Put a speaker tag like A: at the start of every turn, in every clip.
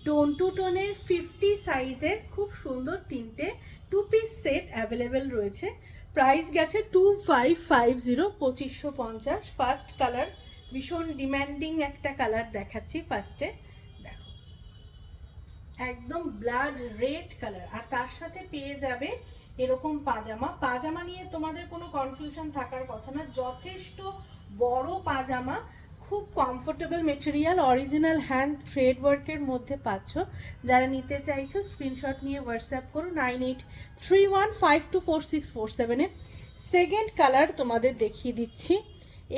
A: Tone two টোনের 50 সাইজের খুব সুন্দর তিনটে 2 পিস সেট অ্যাভেলেবেল রয়েছে। প্রাইস গেছে 2550, 2550। ফার্স্ট কালার ভীষণ ডিম্যান্ডিং একটা কালার দেখাচ্ছি ফার্স্টে। দেখো একদম ব্লাড রেড কালার, আর তার সাথে পেয়ে যাবে এরকম পাজামা। পাজামা নিয়ে তোমাদের কোনো কনফিউশন থাকার কথা না, যথেষ্ট বড় পাজামা, খুব comfortable material, original hand thread ওয়ার্কের মধ্যে পাচ্ছ। যারা নিতে চাইছো স্ক্রিনশট নিয়ে হোয়াটসঅ্যাপ করো 9831524647-এ। সেকেন্ড কালার তোমাদের দেখিয়ে দিচ্ছি,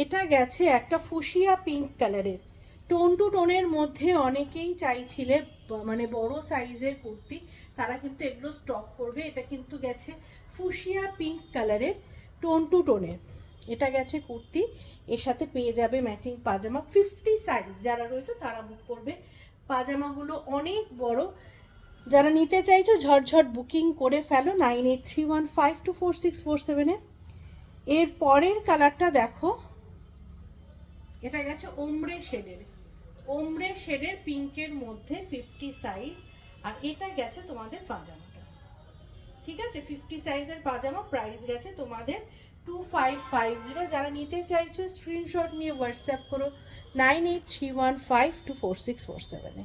A: এটা গেছে একটা ফুশিয়া পিঙ্ক কালারের। টোন টু টোনের মধ্যে অনেকেই চাইছিলে মানে বড় সাইজের কুর্তি, তারা কিন্তু এগুলো স্টক করবে। এটা কিন্তু গেছে ফুশিয়া পিঙ্ক কালারের টোন টু টোনের, এটা গেছে কুর্তি, এর সাথে পেয়ে যাবে ম্যাচিং পাজামা। 50 সাইজ যারা রয়েছে তারা বুক করবে। পাজামাগুলো অনেক বড়, যারা নিতে চাইছো ঝটঝট বুকিং করে ফেলো 9831524647-এ। এর পরের কালারটা দেখো, এটা গেছে ওমরে শেডের, ওমরে শেডের পিঙ্কের মধ্যে 50 সাইজ, আর এটা গেছে তোমাদের পাজামাটা। ঠিক আছে, 50 সাইজের পাজামা, প্রাইস গেছে তোমাদের 2550। যারা নিতে চাইছো স্ক্রিনশট নিয়ে হোয়াটসঅ্যাপ করো 9831524647-এ।